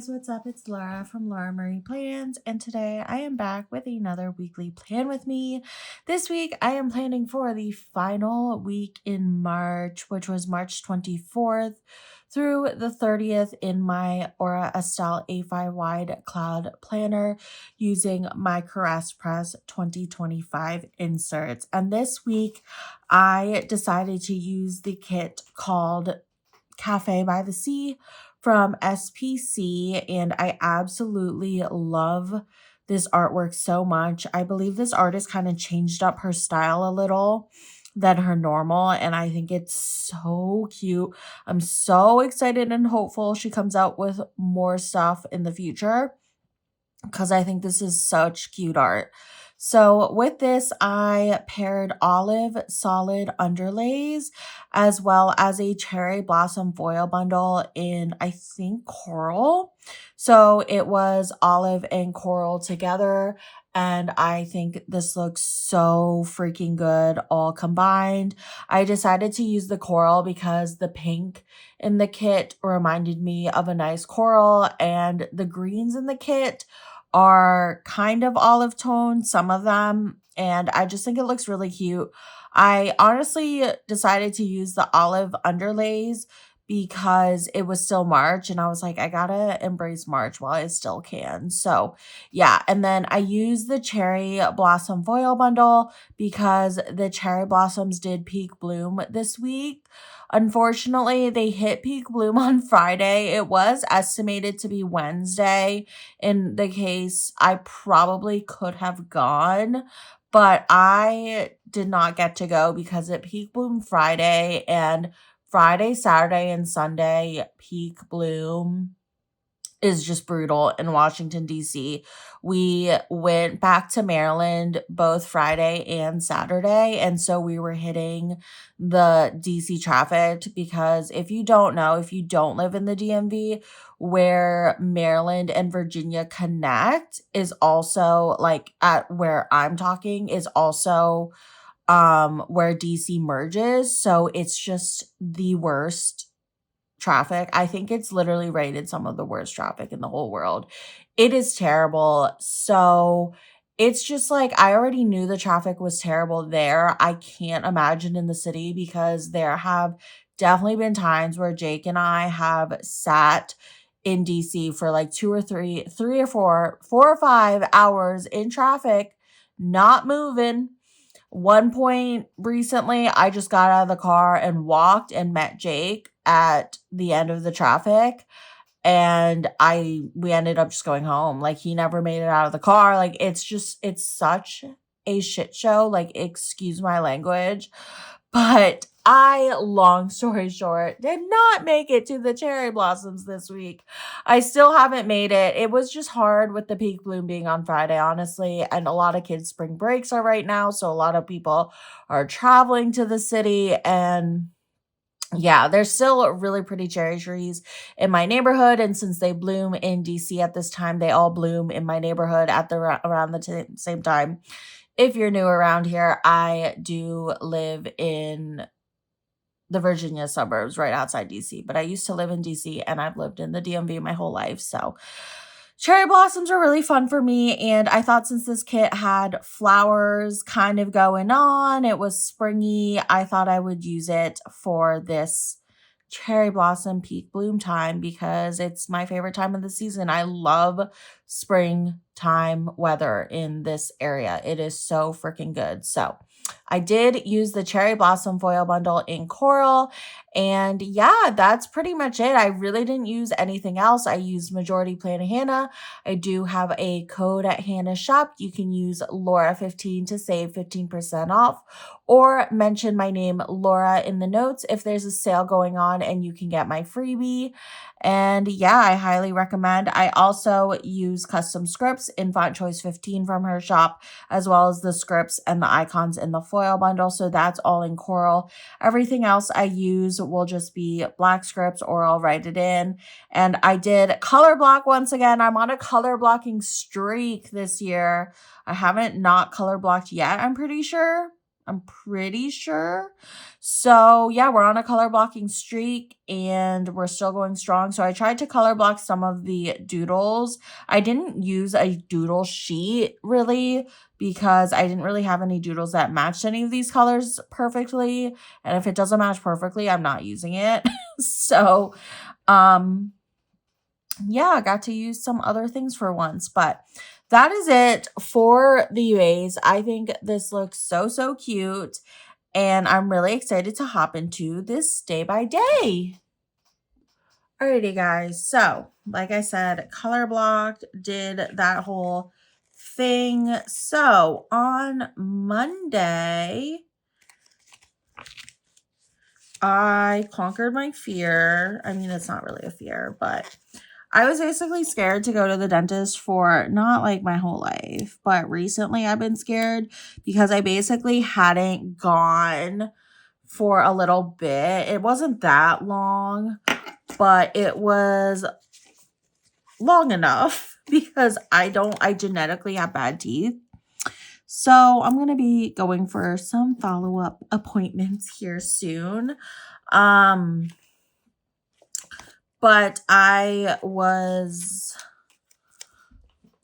guys, what's up? It's Laura from Laura Marie Plans, and today I am back with another weekly plan with me. This week I am planning for the final week in March, which was March 24th through the 30th in my Aura Estelle A5 Wide Cloud Planner using my Caress Press 2025 inserts. And this week I decided to use the kit called Cafe by the Sea from SPC, and I absolutely love this artwork so much. I believe this artist kind of changed up her style a little than her normal, and I think it's so cute. I'm so excited and hopeful she comes out with more stuff in the future because I think this is such cute art. So with this, I paired olive solid underlays as well as a cherry blossom foil bundle in, I think, coral. So it was olive and coral together. And I think this looks so freaking good all combined. I decided to use the coral because the pink in the kit reminded me of a nice coral, and the greens in the kit are kind of olive tone, some of them, and I just think it looks really cute. I honestly decided to use the olive underlays because it was still March and I was like, I gotta embrace March while I still can. So, yeah. And then I used the cherry blossom foil bundle because the cherry blossoms did peak bloom this week. Unfortunately, they hit peak bloom on Friday. It was estimated to be Wednesday. In the case, I probably could have gone, but I did not get to go because it peak bloom Friday, and Friday, Saturday, and Sunday peak bloom is just brutal in Washington, D.C. We went back to Maryland both Friday and Saturday. And so we were hitting the D.C. traffic because if you don't know, if you don't live in the DMV, where Maryland and Virginia connect is also like at where I'm talking is also where DC merges. So it's just the worst traffic. I think it's literally rated some of the worst traffic in the whole world. It is terrible. So it's just like I already knew the traffic was terrible there. I can't imagine in the city because there have definitely been times where Jake and I have sat in DC for like 4 or 5 hours in traffic, not moving. One point recently, I just got out of the car and walked and met Jake at the end of the traffic, and we ended up just going home. Like he never made it out of the car. Like it's such a shit show. Like excuse my language, but long story short, did not make it to the cherry blossoms this week. I still haven't made it. It was just hard with the peak bloom being on Friday, honestly. And a lot of kids' spring breaks are right now. So a lot of people are traveling to the city. And yeah, there's still really pretty cherry trees in my neighborhood. And since they bloom in DC at this time, they all bloom in my neighborhood at around the same time. If you're new around here, I do live in the Virginia suburbs right outside DC, but I used to live in DC and I've lived in the DMV my whole life. So cherry blossoms are really fun for me. And I thought since this kit had flowers kind of going on, it was springy, I thought I would use it for this cherry blossom peak bloom time because it's my favorite time of the season. I love springtime weather in this area. It is so freaking good. So I did use the cherry blossom foil bundle in coral, and yeah, that's pretty much it. I really didn't use anything else. I used Majority Plan Hannah. I do have a code at Hannah's shop. You can use Laura15 to save 15% off, or mention my name Laura in the notes if there's a sale going on and you can get my freebie. And yeah, I highly recommend. I also use custom scripts in Font Choice 15 from her shop, as well as the scripts and the icons in the foil bundle. So that's all in coral. Everything else I use will just be black scripts or I'll write it in. And I did color block once again. I'm on a color blocking streak this year. I haven't not color blocked yet, I'm pretty sure. I'm pretty sure. So yeah, we're on a color blocking streak and we're still going strong. So I tried to color block some of the doodles. I didn't use a doodle sheet really because I didn't really have any doodles that matched any of these colors perfectly. And if it doesn't match perfectly, I'm not using it. So um yeah, I got to use some other things for once, but that is it for the UAs. I think this looks so cute, and I'm really excited to hop into this day by day. Alrighty, guys. So, like I said, color blocked, did that whole thing. So, on Monday, I conquered my fear. I mean, it's not really a fear, but I was basically scared to go to the dentist for not like my whole life, but recently I've been scared because I basically hadn't gone for a little bit. It wasn't that long, but it was long enough because I genetically have bad teeth. So I'm going to be going for some follow-up appointments here soon. But I was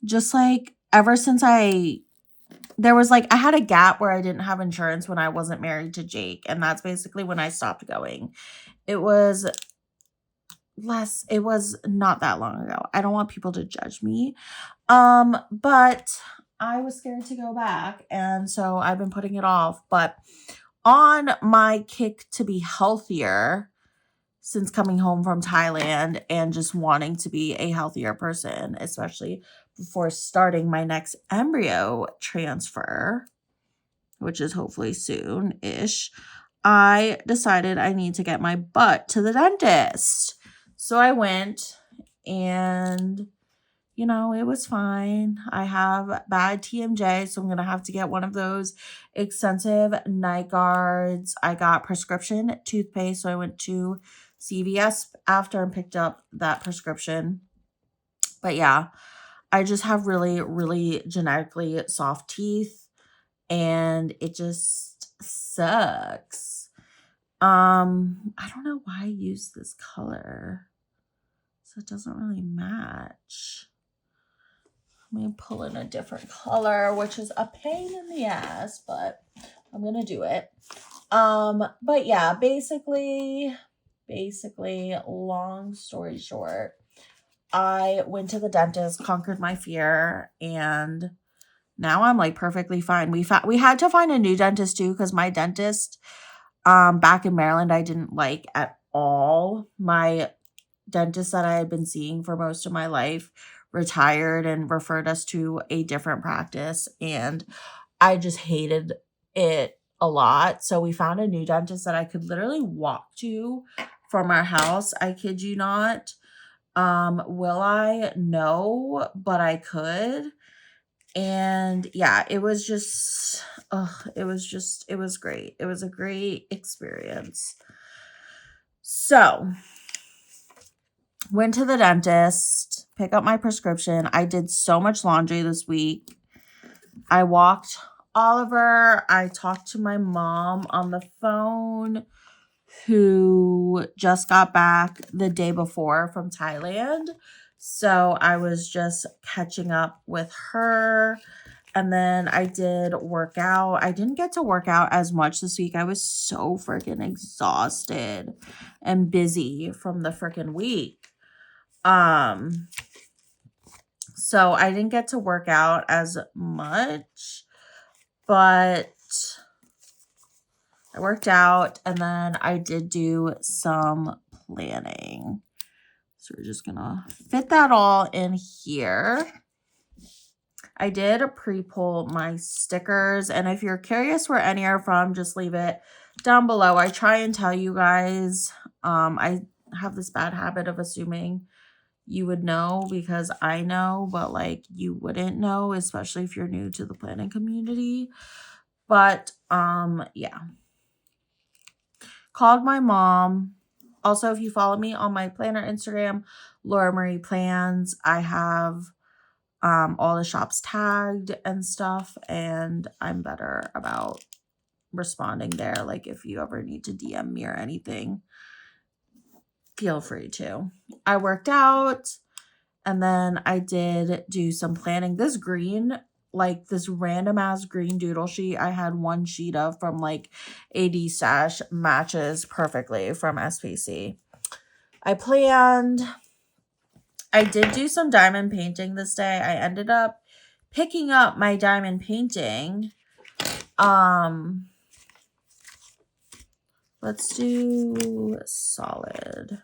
just like, ever since I had a gap where I didn't have insurance when I wasn't married to Jake. And that's basically when I stopped going. It was not that long ago. I don't want people to judge me. But I was scared to go back. And so I've been putting it off. But on my kick to be healthier, since coming home from Thailand and just wanting to be a healthier person, especially before starting my next embryo transfer, which is hopefully soon-ish, I decided I need to get my butt to the dentist. So I went and, it was fine. I have bad TMJ, so I'm going to have to get one of those extensive night guards. I got prescription toothpaste, so I went to CVS after and picked up that prescription. But yeah, I just have really genetically soft teeth and it just sucks. I don't know why I use this color. So it doesn't really match. Let me pull in a different color, which is a pain in the ass, but I'm going to do it. But yeah, basically, long story short, I went to the dentist, conquered my fear, and now I'm like perfectly fine. We had to find a new dentist too because my dentist back in Maryland I didn't like at all. My dentist that I had been seeing for most of my life retired and referred us to a different practice, and I just hated it a lot. So we found a new dentist that I could literally walk to from our house. I kid you not. Will I? No, but I could. And yeah, it was great. It was a great experience. So went to the dentist, pick up my prescription. I did so much laundry this week. I walked Oliver. I talked to my mom on the phone, who just got back the day before from Thailand. So I was just catching up with her. And then I did work out. I didn't get to work out as much this week. I was so freaking exhausted and busy from the freaking week. So I didn't get to work out as much, but I worked out and then I did do some planning. So we're just gonna fit that all in here. I did pre-pull my stickers, and if you're curious where any are from, just leave it down below. I try and tell you guys. I have this bad habit of assuming you would know because I know, but like you wouldn't know, especially if you're new to the planning community. But yeah. Called my mom. Also, if you follow me on my planner Instagram, Laura Marie Plans, I have all the shops tagged and stuff, and I'm better about responding there. Like if you ever need to DM me or anything, feel free to. I worked out and then I did do some planning. This green, like this random ass green doodle sheet I had one sheet of from like AD Stash matches perfectly from SPC. I planned. I did do some diamond painting this day. I ended up picking up my diamond painting. Let's do solid.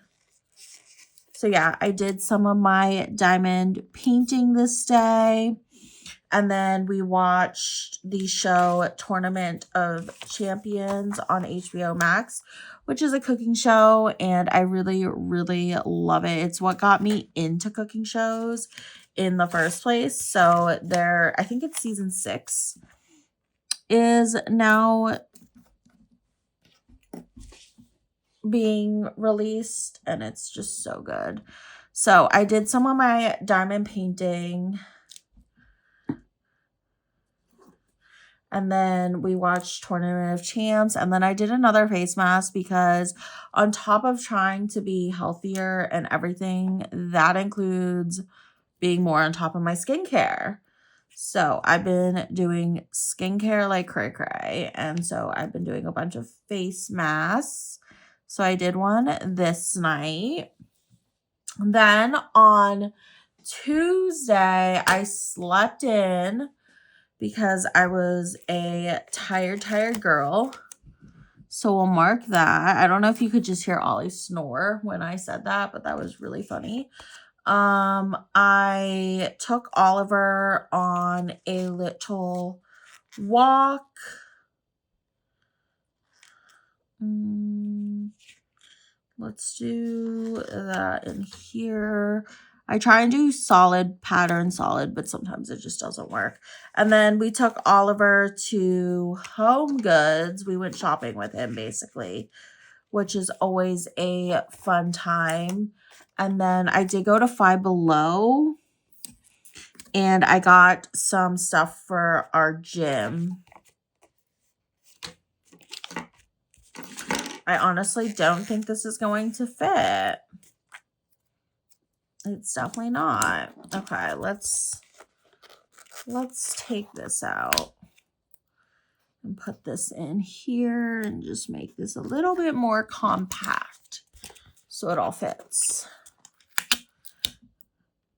So yeah, I did some of my diamond painting this day. And then we watched the show Tournament of Champions on HBO Max, which is a cooking show. And I really, really love it. It's what got me into cooking shows in the first place. So I think it's season 6 is now being released. And it's just so good. So I did some of my diamond painting. And then we watched Tournament of Champs. And then I did another face mask because on top of trying to be healthier and everything, that includes being more on top of my skincare. So I've been doing skincare like cray cray. And so I've been doing a bunch of face masks. So I did one this night. Then on Tuesday, I slept in because I was a tired girl. So we'll mark that. I don't know if you could just hear Ollie snore when I said that, but that was really funny. I took Oliver on a little walk. Let's do that in here. I try and do pattern solid, but sometimes it just doesn't work. And then we took Oliver to Home Goods. We went shopping with him, basically, which is always a fun time. And then I did go to Five Below, and I got some stuff for our gym. I honestly don't think this is going to fit. It's definitely not. Okay, let's take this out and put this in here and just make this a little bit more compact so it all fits.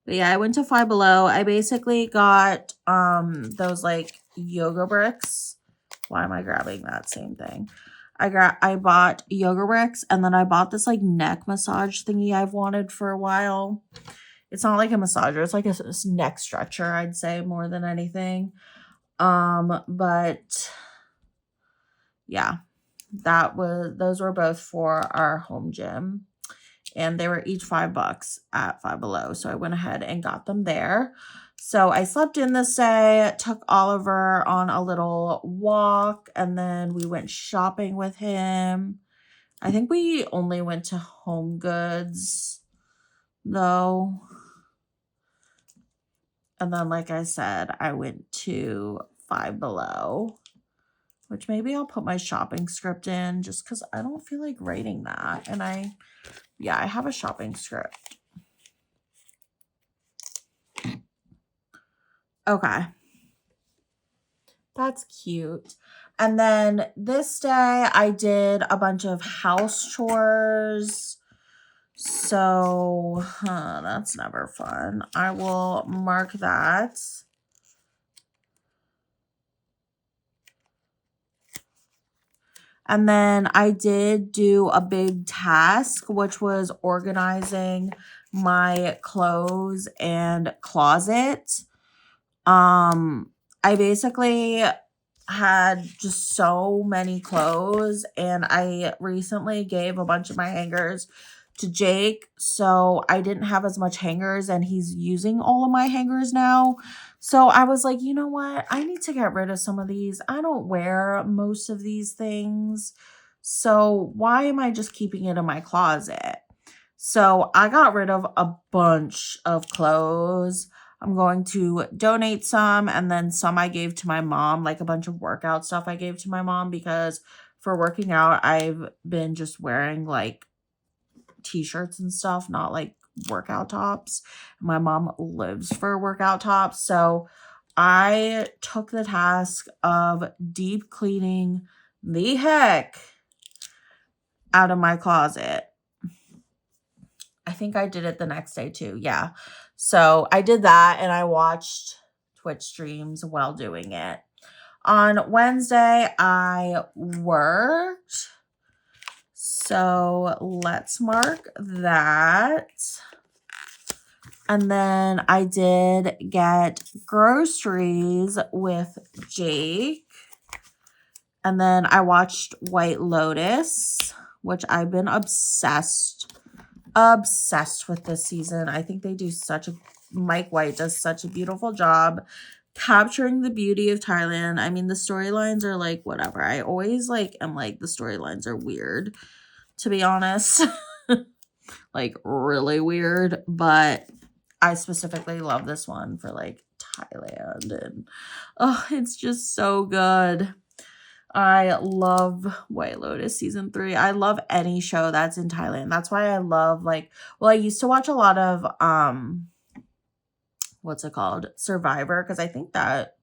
But yeah, I went to Five Below. I basically got those like yoga bricks. Why am I grabbing that same thing? I bought yoga bricks, and then I bought this like neck massage thingy I've wanted for a while. It's not like a massager, it's like a neck stretcher, I'd say, more than anything. But yeah, those were both for our home gym, and they were each $5 at Five Below. So I went ahead and got them there. So I slept in this day, took Oliver on a little walk, and then we went shopping with him. I think we only went to Home Goods, though. And then, like I said, I went to Five Below, which maybe I'll put my shopping script in just because I don't feel like writing that. And I have a shopping script. Okay. That's cute. And then this day I did a bunch of house chores. So that's never fun. I will mark that. And then I did do a big task, which was organizing my clothes and closet. I basically had just so many clothes, and I recently gave a bunch of my hangers to Jake, so I didn't have as much hangers, and he's using all of my hangers now. So I was like, you know what? I need to get rid of some of these. I don't wear most of these things, so why am I just keeping it in my closet? So I got rid of a bunch of clothes. I'm going to donate some, and then some I gave to my mom, like a bunch of workout stuff I gave to my mom, because for working out, I've been just wearing like t-shirts and stuff, not like workout tops. My mom lives for workout tops. So I took the task of deep cleaning the heck out of my closet. I think I did it the next day too. Yeah. So I did that and I watched Twitch streams while doing it. On Wednesday, I worked. So let's mark that. And then I did get groceries with Jake. And then I watched White Lotus, which I've been obsessed with this season. I think they do Mike White does such a beautiful job capturing the beauty of Thailand. I mean, the storylines are like whatever. I always am like the storylines are weird, to be honest. Like really weird, but I specifically love this one for like Thailand, and oh, it's just so good. I love White Lotus season 3. I love any show that's in Thailand. That's why I love I used to watch a lot of what's it called? Survivor, because I think that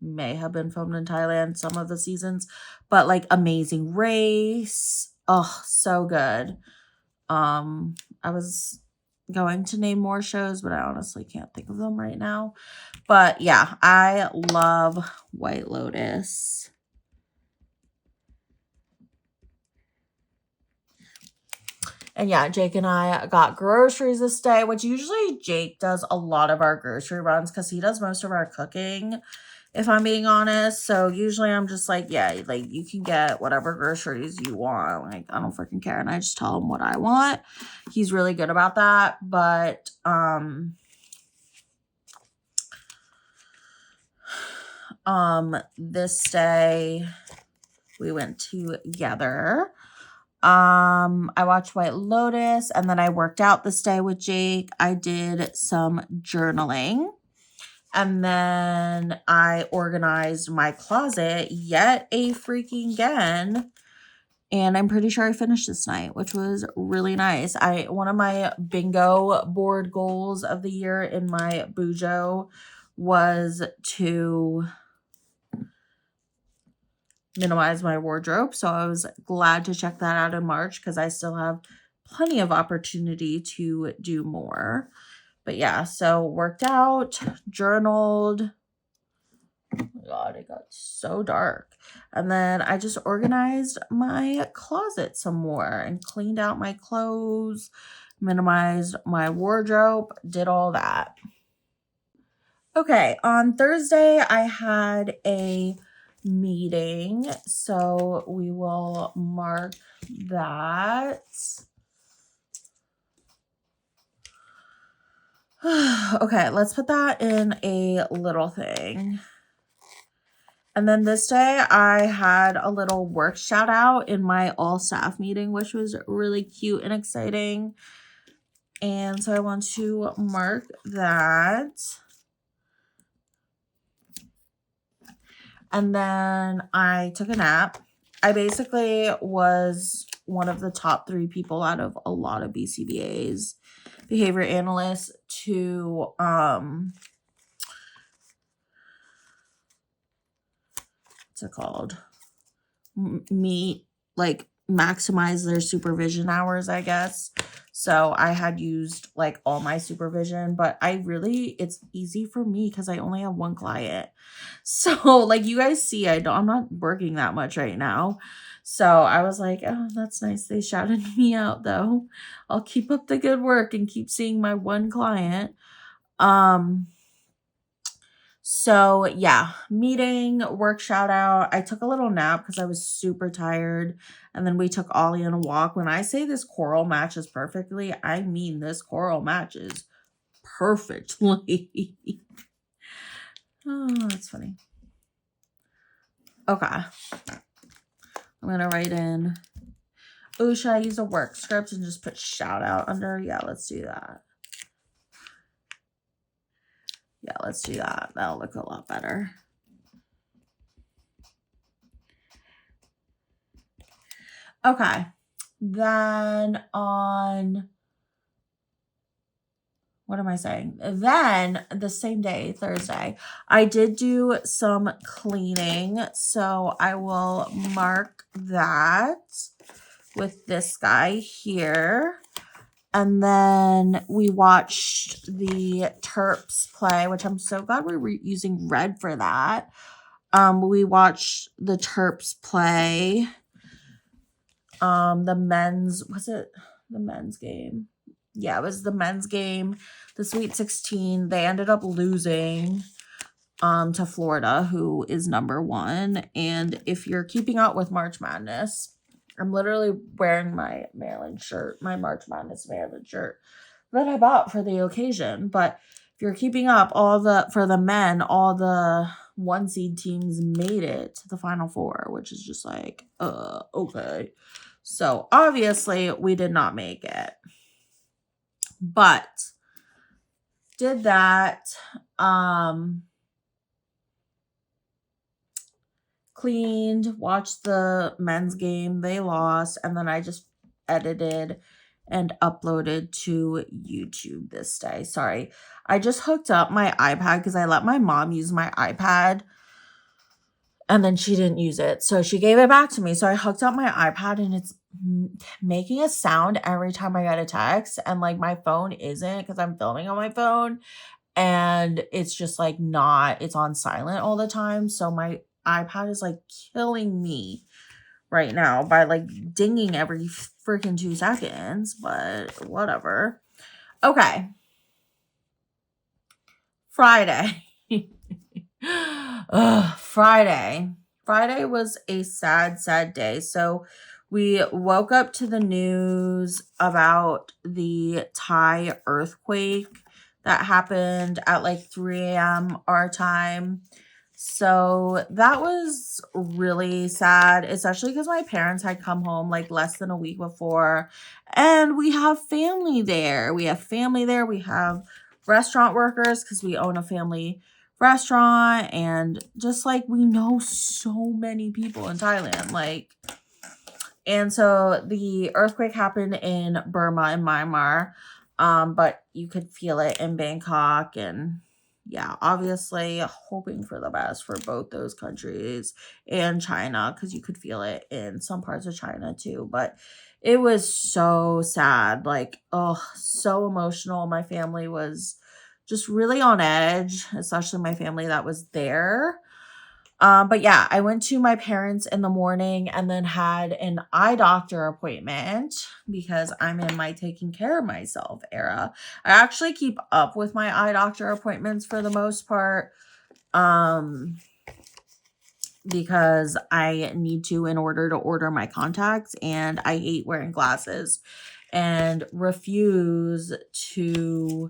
may have been filmed in Thailand, some of the seasons, but like Amazing Race. Oh, so good. I was going to name more shows, but I honestly can't think of them right now. But yeah, I love White Lotus. And yeah, Jake and I got groceries this day, which usually Jake does a lot of our grocery runs because he does most of our cooking, if I'm being honest. So usually I'm just like, yeah, like you can get whatever groceries you want. Like, I don't freaking care. And I just tell him what I want. He's really good about that. But, this day we went together. I watched White Lotus, and then I worked out this day with Jake. I did some journaling, and then I organized my closet yet a freaking again. And I'm pretty sure I finished this night, which was really nice. One of my bingo board goals of the year in my Bujo was to minimize my wardrobe. So I was glad to check that out in March because I still have plenty of opportunity to do more. But yeah, so worked out, journaled. Oh my God, it got so dark. And then I just organized my closet some more and cleaned out my clothes, minimized my wardrobe, did all that. Okay, on Thursday, I had a meeting, so we will mark that. Okay, let's put that in a little thing. And then this day I had a little work shout out in my all staff meeting, which was really cute and exciting. And so I want to mark that. And then I took a nap. I basically was one of the top 3 people out of a lot of BCBAs, behavior analysts, to what's it called? Maximize their supervision hours, I guess. So I had used all my supervision, but it's easy for me because I only have one client. So you guys see, I'm not working that much right now. So I was like, oh, that's nice. They shouted me out though. I'll keep up the good work and keep seeing my one client. So yeah, meeting, work shout out. I took a little nap because I was super tired. And then we took Ollie on a walk. When I say this coral matches perfectly, I mean this coral matches perfectly. Oh, that's funny. Okay. I'm going to write in, oh, should I use a work script and just put shout out under? Yeah, let's do that. Yeah, let's do that. That'll look a lot better. Okay. Then on, what am I saying? Then the same day, Thursday, I did do some cleaning. So I will mark that with this guy here. And then we watched the Terps play, which I'm so glad we were using red for that. We watched the Terps play. The men's, was it the men's game? Yeah, it was the men's game, the Sweet 16. They ended up losing to Florida, who is #1. And if you're keeping up with March Madness, I'm literally wearing my Maryland shirt, my March Madness Maryland shirt that I bought for the occasion. But if you're keeping up, for the men, all the 1 seed teams made it to the Final Four, which is just like, okay. So obviously we did not make it, but did that, cleaned, watched the men's game. They lost. And then I just edited and uploaded to YouTube this day. Sorry. I just hooked up my iPad because I let my mom use my iPad and then she didn't use it. So she gave it back to me. So I hooked up my iPad and it's making a sound every time I get a text. And like my phone isn't, because I'm filming on my phone. And it's just like it's on silent all the time. So my iPad is like killing me right now by like dinging every freaking 2 seconds. But whatever. Okay. Friday. Friday. Friday was a sad, sad day. So we woke up to the news about the Thai earthquake that happened at like 3 a.m. our time. So that was really sad, especially because my parents had come home like less than a week before. And we have family there. We have restaurant workers because we own a family restaurant, and just like we know so many people in Thailand, like, and so the earthquake happened in Burma and Myanmar, but you could feel it in Bangkok. And yeah, obviously hoping for the best for both those countries and China, because you could feel it in some parts of China too. But it was so sad, like, oh, so emotional. My family was just really on edge, especially my family that was there. But yeah, I went to my parents in the morning and then had an eye doctor appointment because I'm in my taking care of myself era. I actually keep up with my eye doctor appointments for the most part, because I need to in order to order my contacts, and I hate wearing glasses and refuse to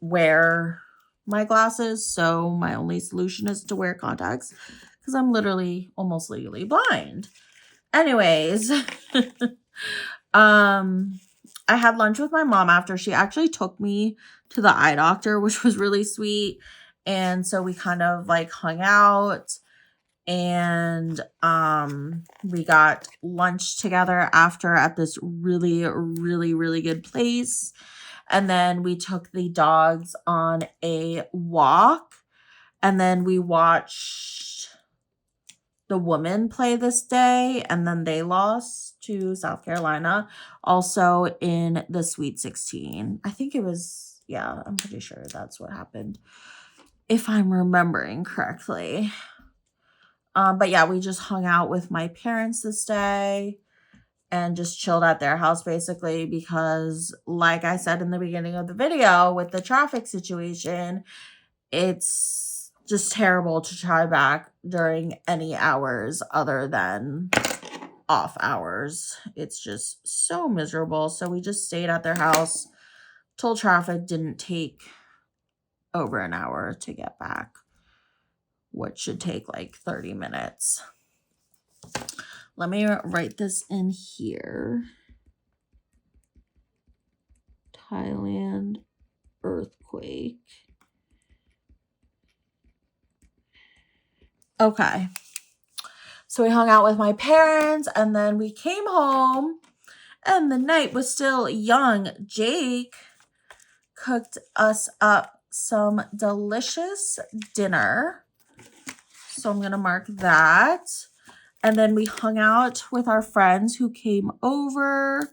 wear my glasses. So my only solution is to wear contacts because I'm literally almost legally blind. Anyways, I had lunch with my mom after. She actually took me to the eye doctor, which was really sweet. And so we kind of like hung out, and we got lunch together after at this really, really, really good place. And then we took the dogs on a walk. And then we watched the women play this day. And then they lost to South Carolina, also in the Sweet 16. I think it was, yeah, I'm pretty sure that's what happened, if I'm remembering correctly. But yeah, we just hung out with my parents this day and just chilled at their house basically because, like I said in the beginning of the video, with the traffic situation, it's just terrible to try back during any hours other than off hours. It's just so miserable. So we just stayed at their house till traffic didn't take over an hour to get back, which should take like 30 minutes. Let me write this in here. Thailand earthquake. Okay. So we hung out with my parents and then we came home and the night was still young. Jake cooked us up some delicious dinner. So I'm going to mark that. And then we hung out with our friends who came over.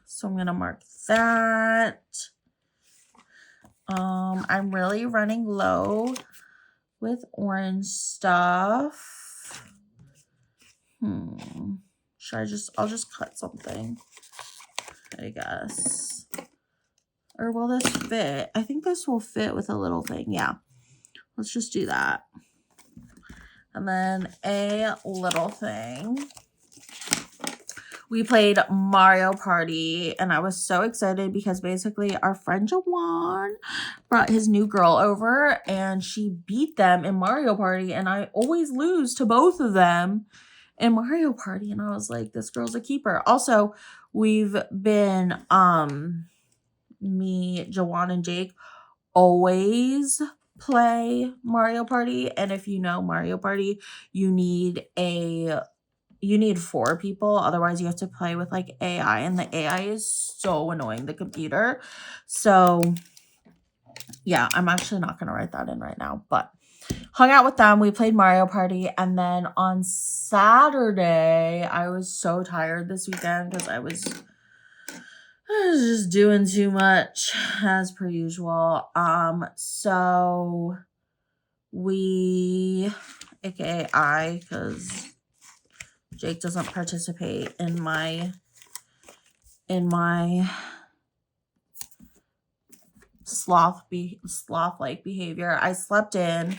So I'm going to mark that. I'm really running low with orange stuff. I'll just cut something, I guess. Or will this fit? I think this will fit with a little thing. Yeah. Let's just do that. And then a little thing. We played Mario Party, and I was so excited because basically our friend Jawan brought his new girl over, and she beat them in Mario Party, and I always lose to both of them in Mario Party, and I was like, this girl's a keeper. Also, we've been, me, Jawan, and Jake always play Mario Party, and if you know Mario Party, you need 4 people. Otherwise, you have to play with like AI, and the AI is so annoying, the computer. So yeah, I'm actually not going to write that in right now, but hung out with them. We played Mario Party. And then on Saturday, I was so tired this weekend because I was just doing too much as per usual. So we, aka I, because Jake doesn't participate in my sloth-like behavior. I slept in.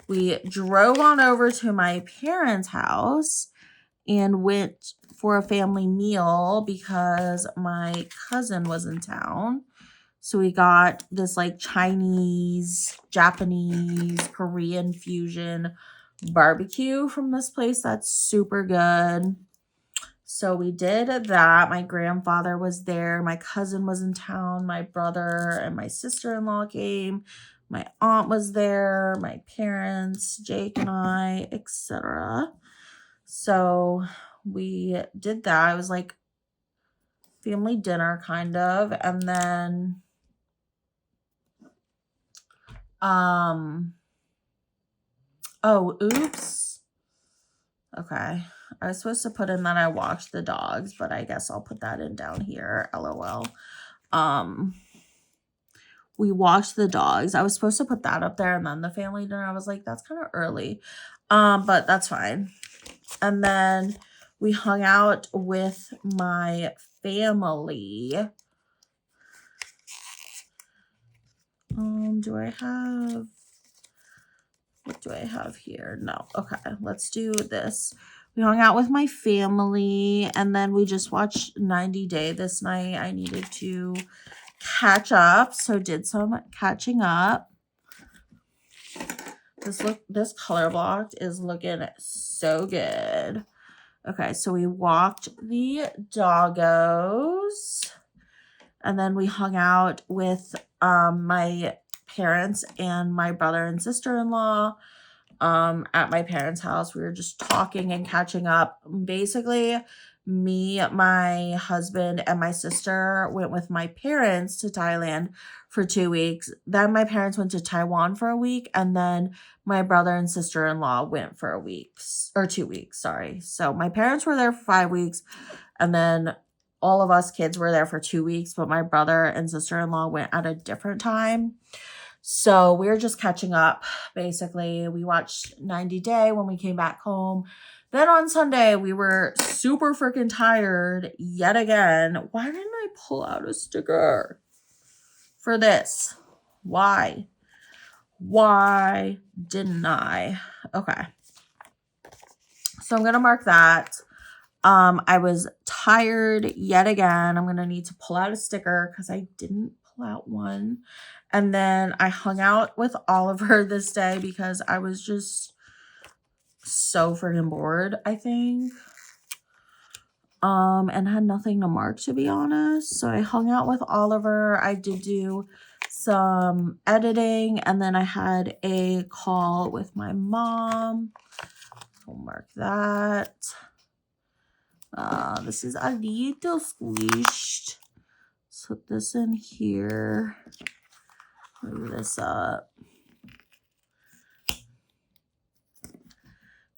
We drove on over to my parents' house and went for a family meal because my cousin was in town. So we got this like Chinese, Japanese, Korean fusion barbecue from this place that's super good. So we did that. My grandfather was there. My cousin was in town. My brother and my sister-in-law came. My aunt was there. My parents, Jake and I, etc. So we did that. It was like family dinner kind of. And then oh, oops. Okay. I was supposed to put in that I walked the dogs, but I guess I'll put that in down here. LOL. We walked the dogs. I was supposed to put that up there and then the family dinner. I was like, that's kind of early. But that's fine. And then we hung out with my family. What do I have here? No. Okay, let's do this. We hung out with my family, and then we just watched 90 Day this night. I needed to catch up, so did some catching up. This color block is looking so good. Okay, so we walked the doggos, and then we hung out with my parents and my brother and sister-in-law at my parents' house. We were just talking and catching up. Basically, me, my husband, and my sister went with my parents to Thailand for 2 weeks. Then my parents went to Taiwan for a week, and then my brother and sister-in-law went for 2 weeks, sorry. So my parents were there for 5 weeks, and then all of us kids were there for 2 weeks, but my brother and sister-in-law went at a different time. So we were just catching up, basically. We watched 90 Day when we came back home. Then on Sunday, we were super freaking tired yet again. Why didn't I pull out a sticker for this? Why? Why didn't I? Okay. So I'm going to mark that. I was tired yet again. I'm going to need to pull out a sticker because I didn't pull out one. And then I hung out with Oliver this day because I was just so freaking bored, I think. And had nothing to mark, to be honest. So I hung out with Oliver. I did do some editing, and then I had a call with my mom. I'll mark that. This is a little squished. Let's put this in here. Move this up.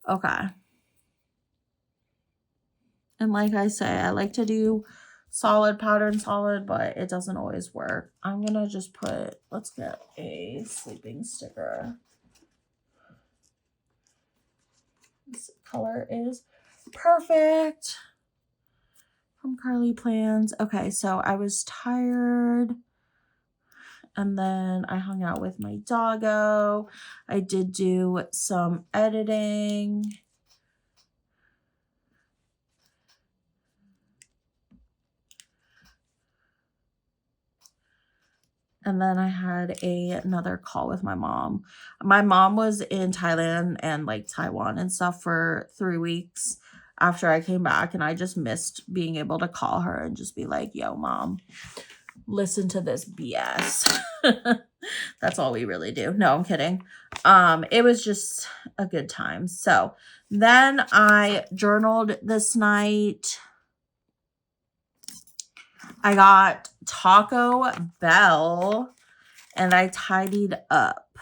Okay. And like I say, I like to do solid pattern solid, but it doesn't always work. I'm gonna just put, let's get a sleeping sticker. This color is perfect. From Carly Plans. Okay, so I was tired, and then I hung out with my doggo. I did do some editing. And then I had another call with my mom. My mom was in Thailand and like Taiwan and stuff for 3 weeks after I came back. And I just missed being able to call her and just be like, yo, mom, listen to this BS. That's all we really do. No, I'm kidding. It was just a good time. So then I journaled this night. I got Taco Bell and I tidied up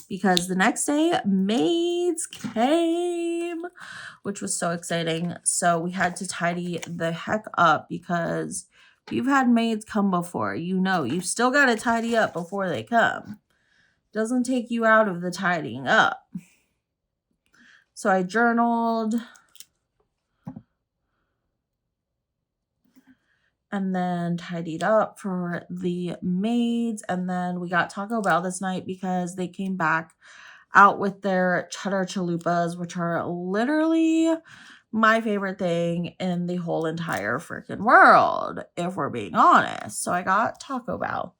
because the next day maids came, which was so exciting. So we had to tidy the heck up because if you've had maids come before, you know you've still got to tidy up before they come. Doesn't take you out of the tidying up. So I journaled. And then tidied up for the maids. And then we got Taco Bell this night because they came back out with their cheddar chalupas, which are literally my favorite thing in the whole entire freaking world, if we're being honest. So I got Taco Bell.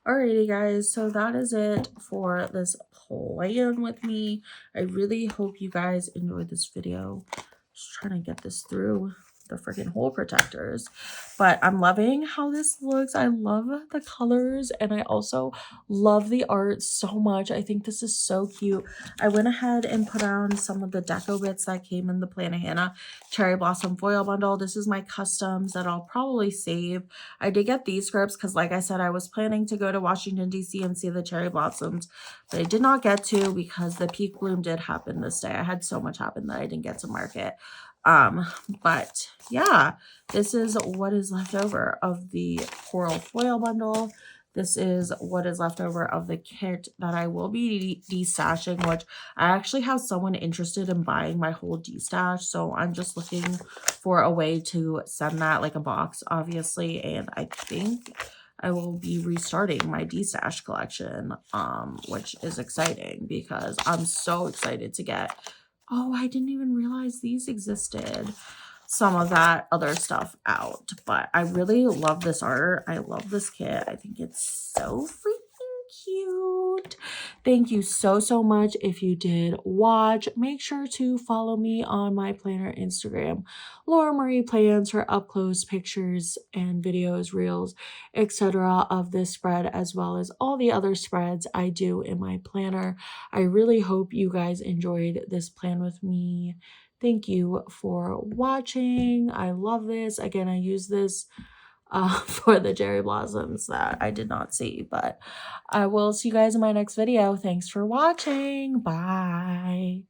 Alrighty, guys. So that is it for this plan with me. I really hope you guys enjoyed this video. Just trying to get this through the freaking hole protectors, but I'm loving how this looks. I love the colors, and I also love the art so much. I think this is so cute. I went ahead and put on some of the deco bits that came in the Plannahannah Cherry Blossom foil bundle. This is my customs that I'll probably save. I did get these scripts because, like I said, I was planning to go to Washington, D.C. and see the cherry blossoms, but I did not get to because the peak bloom did happen this day. I had so much happen that I didn't get to mark it. But yeah, this is what is left over of the coral foil bundle. This is what is left over of the kit that I will be destashing, which I actually have someone interested in buying my whole destash. So I'm just looking for a way to send that, like a box, obviously. And I think I will be restarting my destash collection, which is exciting because I'm so excited to get, oh, I didn't even realize these existed, some of that other stuff out. But I really love this art. I love this kit. I think it's so freaking cute. Thank you so much if you did watch. Make sure to follow me on my planner Instagram, Laura Marie Plans, for up close pictures and videos, reels, etc. of this spread, as well as all the other spreads I do in my planner. I really hope you guys enjoyed this plan with me. Thank you for watching. I love this. Again, I use this for the cherry blossoms that I did not see, but I will see you guys in my next video. Thanks for watching. Bye.